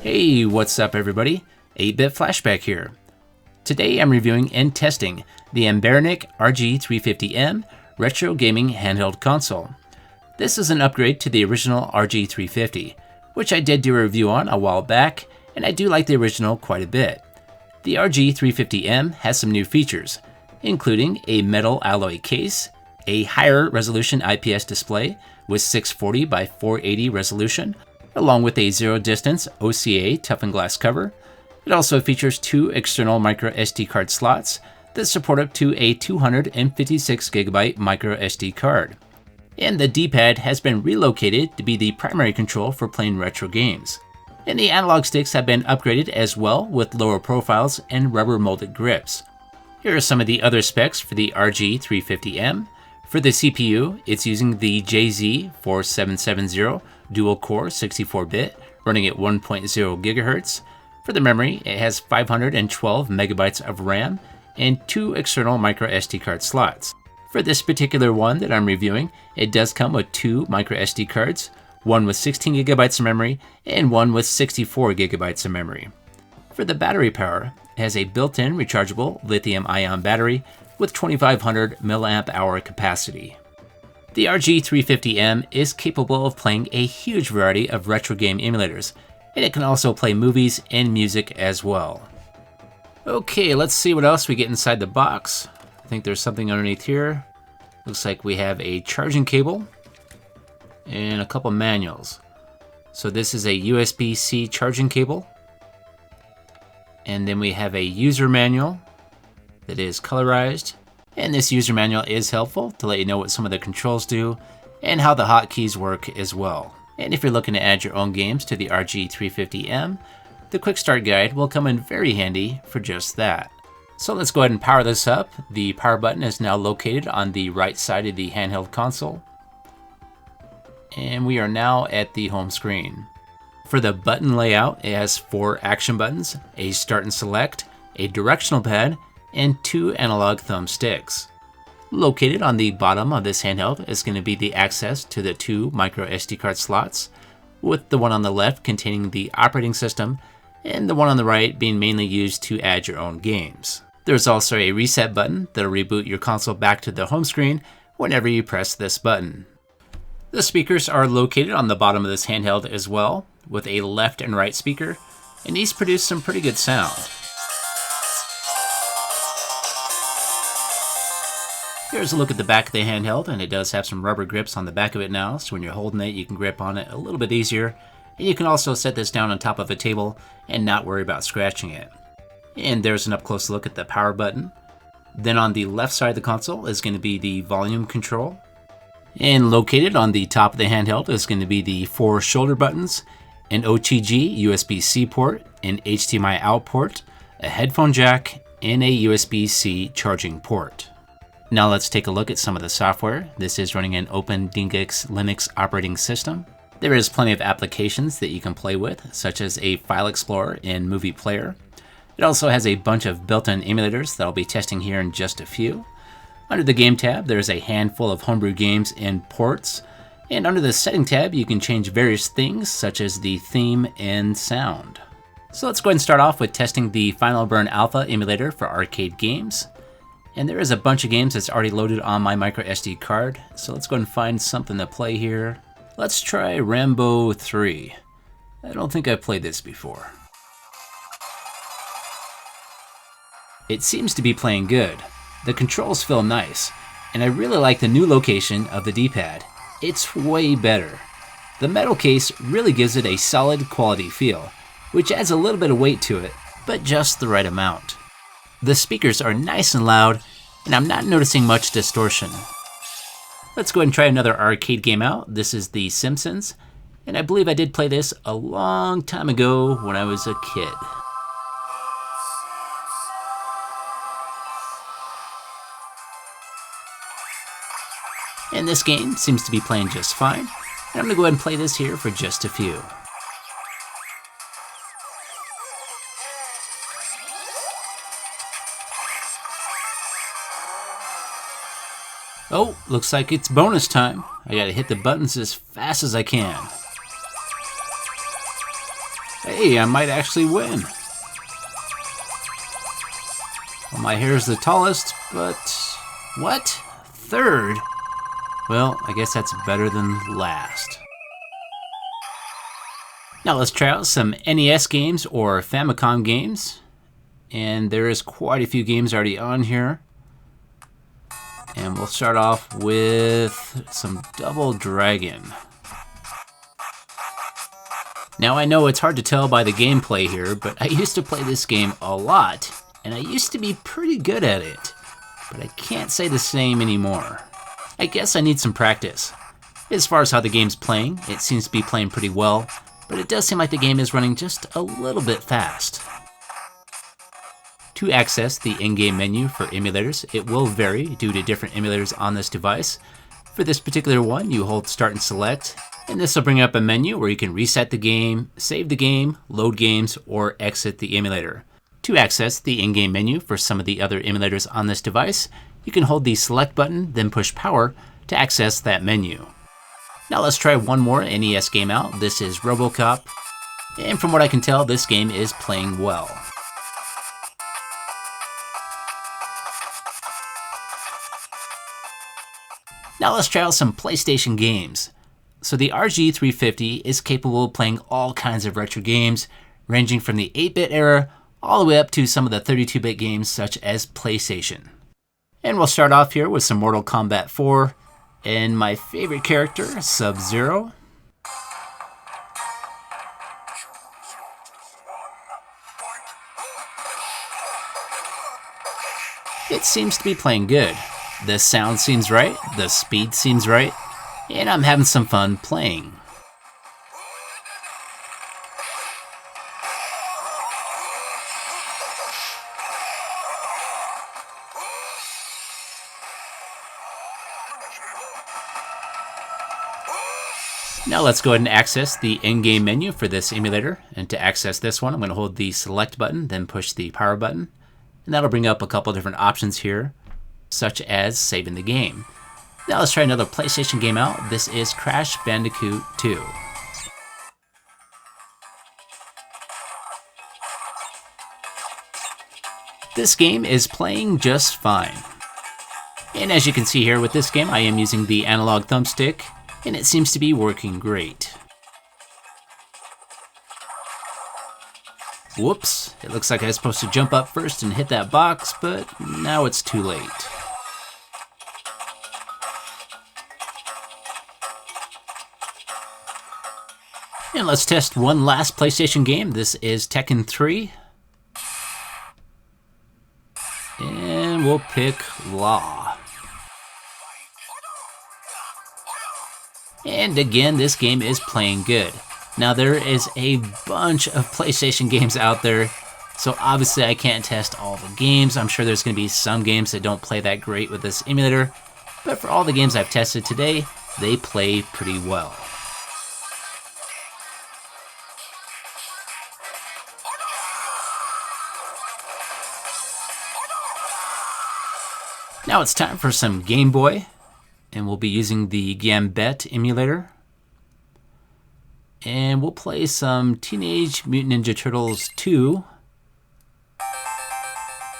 Hey, what's up everybody? 8-Bit Flashback here. Today I'm reviewing and testing the Anbernic RG350M retro gaming handheld console. This is an upgrade to the original RG350, which I did do a review on a while back, and I do like the original quite a bit. The RG350M has some new features, including a metal alloy case, a higher resolution IPS display with 640 by 480 resolution, along with a zero distance OCA toughened glass cover. It also features two external micro SD card slots that support up to a 256GB micro SD card. And the D-pad has been relocated to be the primary control for playing retro games. And the analog sticks have been upgraded as well with lower profiles and rubber molded grips. Here are some of the other specs for the RG350M. For the CPU, it's using the JZ4770 Dual Core 64-bit, running at 1.0 GHz. For the memory, it has 512 megabytes of RAM and two external micro SD card slots. For this particular one that I'm reviewing, it does come with two micro SD cards, one with 16 gigabytes of memory and one with 64 gigabytes of memory. For the battery power, it has a built-in rechargeable lithium-ion battery with 2500 mAh capacity. The RG350M is capable of playing a huge variety of retro game emulators, and it can also play movies and music as well. Okay, let's see what else we get inside the box. I think there's something underneath here. Looks like we have a charging cable and a couple manuals. So this is a USB-C charging cable. And then we have a user manual that is colorized. And this user manual is helpful to let you know what some of the controls do and how the hotkeys work as well. And if you're looking to add your own games to the RG350M, the Quick Start Guide will come in very handy for just that. So let's go ahead and power this up. The power button is now located on the right side of the handheld console. And we are now at the home screen. For the button layout, it has 4 action buttons, a start and select, a directional pad, and 2 analog thumb sticks. Located on the bottom of this handheld is going to be the access to the 2 micro SD card slots, with the one on the left containing the operating system and the one on the right being mainly used to add your own games. There's also a reset button that'll reboot your console back to the home screen whenever you press this button. The speakers are located on the bottom of this handheld as well, with a left and right speaker, and these produce some pretty good sound. Here's a look at the back of the handheld, and it does have some rubber grips on the back of it now, so when you're holding it you can grip on it a little bit easier, and you can also set this down on top of a table and not worry about scratching it. And there's an up close look at the power button. Then on the left side of the console is going to be the volume control, and located on the top of the handheld is going to be the 4 shoulder buttons, an OTG USB-C port, an HDMI out port, a headphone jack, and a USB-C charging port. Now let's take a look at some of the software. This is running an OpenDingux Linux operating system. There is plenty of applications that you can play with, such as a file explorer and movie player. It also has a bunch of built-in emulators that I'll be testing here in just a few. Under the game tab, there's a handful of homebrew games and ports. And under the setting tab, you can change various things, such as the theme and sound. So let's go ahead and start off with testing the Final Burn Alpha emulator for arcade games. And there is a bunch of games that's already loaded on my micro SD card, so let's go ahead and find something to play here. Let's try Rambo 3. I don't think I've played this before. It seems to be playing good. The controls feel nice, and I really like the new location of the D-pad. It's way better. The metal case really gives it a solid quality feel, which adds a little bit of weight to it, but just the right amount. The speakers are nice and loud, and I'm not noticing much distortion. Let's go ahead and try another arcade game out. This is the Simpsons, and I believe I did play this a long time ago when I was a kid. And this game seems to be playing just fine, and I'm going to go ahead and play this here for just a few. Oh, looks like it's bonus time. I gotta hit the buttons as fast as I can. Hey, I might actually win. Well, my hair's the tallest, but... What? Third? Well, I guess that's better than last. Now let's try out some NES games or Famicom games. And there is quite a few games already on here. And we'll start off with some Double Dragon. Now I know it's hard to tell by the gameplay here, but I used to play this game a lot. And I used to be pretty good at it, but I can't say the same anymore. I guess I need some practice. As far as how the game's playing, it seems to be playing pretty well, but it does seem like the game is running just a little bit fast. To access the in-game menu for emulators, it will vary due to different emulators on this device. For this particular one, you hold Start and Select, and this will bring up a menu where you can reset the game, save the game, load games, or exit the emulator. To access the in-game menu for some of the other emulators on this device, you can hold the select button, then push power to access that menu. Now let's try one more NES game out. This is RoboCop, and from what I can tell, this game is playing well. Now let's try out some PlayStation games. So the RG350 is capable of playing all kinds of retro games, ranging from the 8-bit era all the way up to some of the 32-bit games such as PlayStation. And we'll start off here with some Mortal Kombat 4 and my favorite character, Sub-Zero. It seems to be playing good. The sound seems right, the speed seems right, and I'm having some fun playing. Now let's go ahead and access the in-game menu for this emulator. And to access this one, I'm going to hold the select button, then push the power button. And that'll bring up a couple different options here, such as saving the game. Now let's try another PlayStation game out. This is Crash Bandicoot 2. This game is playing just fine. And as you can see here with this game, I am using the analog thumbstick, and it seems to be working great. Whoops, it looks like I was supposed to jump up first and hit that box, but now it's too late. And let's test one last PlayStation game. This is Tekken 3. And we'll pick Law. And again, this game is playing good. Now there is a bunch of PlayStation games out there, so obviously I can't test all the games. I'm sure there's going to be some games that don't play that great with this emulator, but for all the games I've tested today, they play pretty well. Now it's time for some Game Boy, and we'll be using the Gambit emulator. And we'll play some Teenage Mutant Ninja Turtles 2.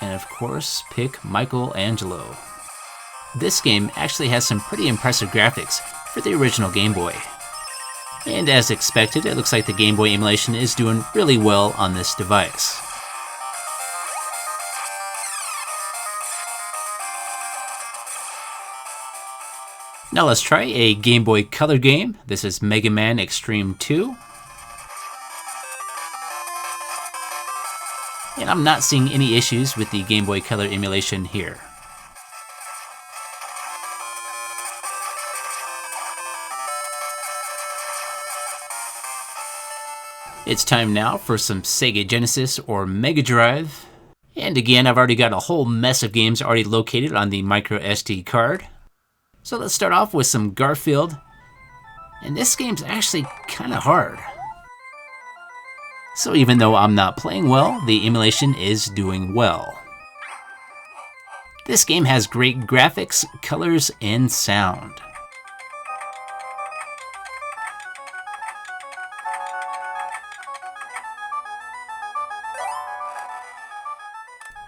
And of course, pick Michelangelo. This game actually has some pretty impressive graphics for the original Game Boy. And as expected, it looks like the Game Boy emulation is doing really well on this device. Now let's try a Game Boy Color game. This is Man Xtreme 2. And I'm not seeing any issues with the Game Boy Color emulation here. It's time now for some Sega Genesis or Mega Drive. And again, I've already got a whole mess of games already located on the micro SD card. So let's start off with some Garfield, and this game's actually kind of hard. So even though I'm not playing well, the emulation is doing well. This game has great graphics, colors, and sound.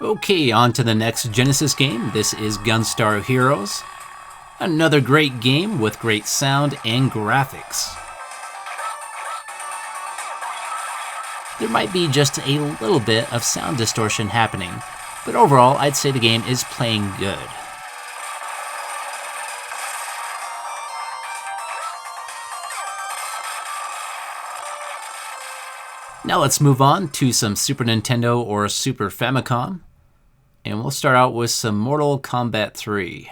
Okay, on to the next Genesis game. This is Gunstar Heroes. Another great game with great sound and graphics. There might be just a little bit of sound distortion happening, but overall I'd say the game is playing good. Now let's move on to some Super Nintendo or Super Famicom, and we'll start out with some Mortal Kombat 3.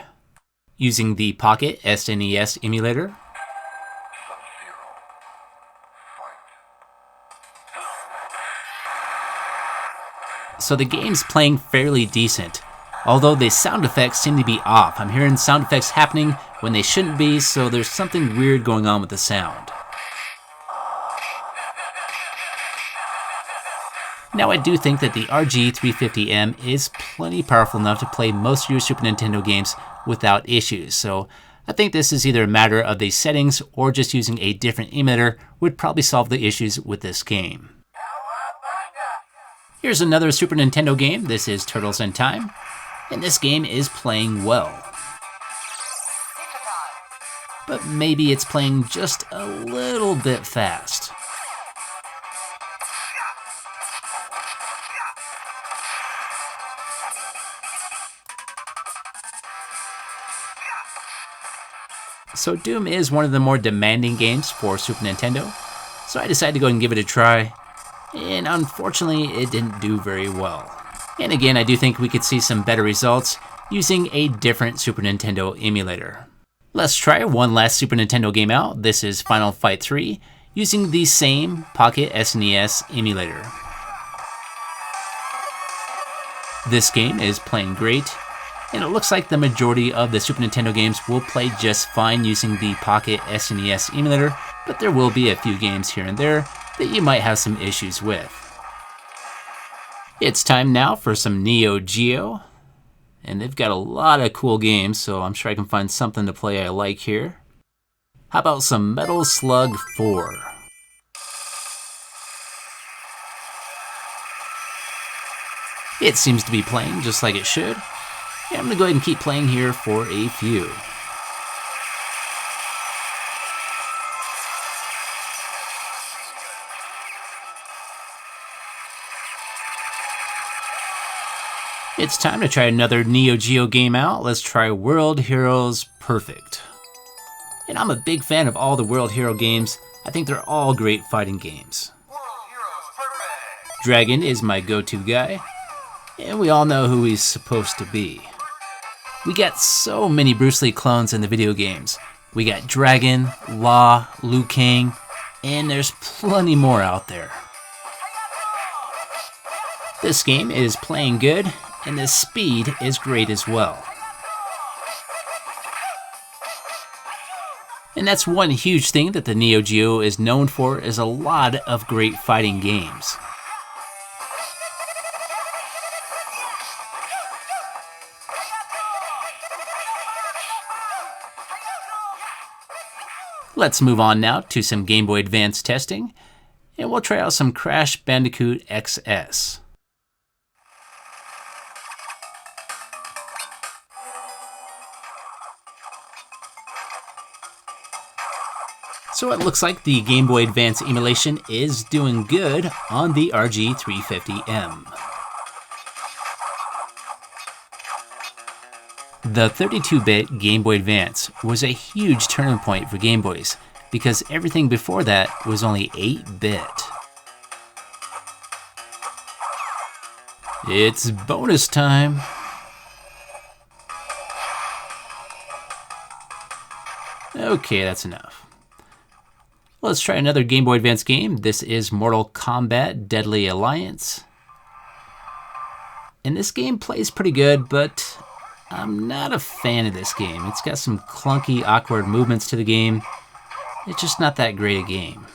Using the Pocket SNES emulator. So the game's playing fairly decent, although the sound effects seem to be off. I'm hearing sound effects happening when they shouldn't be, so there's something weird going on with the sound. Now I do think that the RG350M is plenty powerful enough to play most of your Super Nintendo games without issues, so I think this is either a matter of the settings or just using a different emulator would probably solve the issues with this game. Here's another Super Nintendo game. This is Turtles in Time, and this game is playing well. But maybe it's playing just a little bit fast. So Doom is one of the more demanding games for Super Nintendo, so I decided to go and give it a try, and unfortunately it didn't do very well. And again, I do think we could see some better results using a different Super Nintendo emulator. Let's try one last Super Nintendo game out. This is Final Fight 3, using the same Pocket SNES emulator. This game is playing great, and it looks like the majority of the Super Nintendo games will play just fine using the Pocket SNES emulator, but there will be a few games here and there that you might have some issues with. It's time now for some Neo Geo, and they've got a lot of cool games, so I'm sure I can find something to play I like here. How about some Metal Slug 4? It seems to be playing just like it should. I'm going to go ahead and keep playing here for a few. It's time to try another Neo Geo game out. Let's try World Heroes Perfect. And I'm a big fan of all the World Hero games. I think they're all great fighting games. Dragon is my go-to guy, and we all know who he's supposed to be. We got so many Bruce Lee clones in the video games. We got Dragon, Law, Liu Kang, and there's plenty more out there. This game is playing good, and the speed is great as well. And that's one huge thing that the Neo Geo is known for, is a lot of great fighting games. Let's move on now to some Game Boy Advance testing, and we'll try out some Crash Bandicoot XS. So it looks like the Game Boy Advance emulation is doing good on the RG350M. The 32-bit Game Boy Advance was a huge turning point for Game Boys, because everything before that was only 8-bit. It's bonus time! Okay, that's enough. Let's try another Game Boy Advance game. This is Mortal Kombat Deadly Alliance. And this game plays pretty good, but I'm not a fan of this game. It's got some clunky, awkward movements to the game. It's just not that great a game.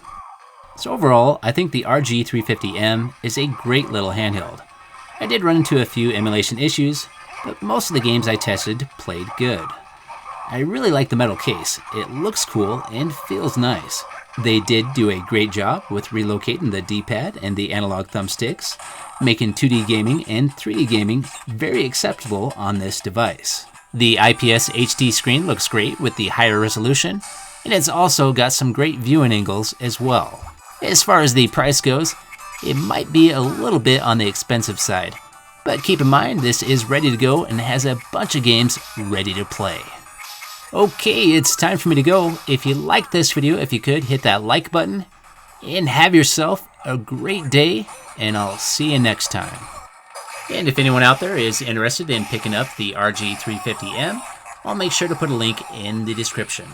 So overall, I think the RG350M is a great little handheld. I did run into a few emulation issues, but most of the games I tested played good. I really like the metal case. It looks cool and feels nice. They did do a great job with relocating the D-pad and the analog thumbsticks, making 2D gaming and 3D gaming very acceptable on this device. The IPS HD screen looks great with the higher resolution, and it's also got some great viewing angles as well. As far as the price goes, it might be a little bit on the expensive side, but keep in mind this is ready to go and has a bunch of games ready to play. Okay, it's time for me to go. If you liked this video, if you could, hit that like button, and have yourself a great day, and I'll see you next time. And if anyone out there is interested in picking up the RG350M, I'll make sure to put a link in the description.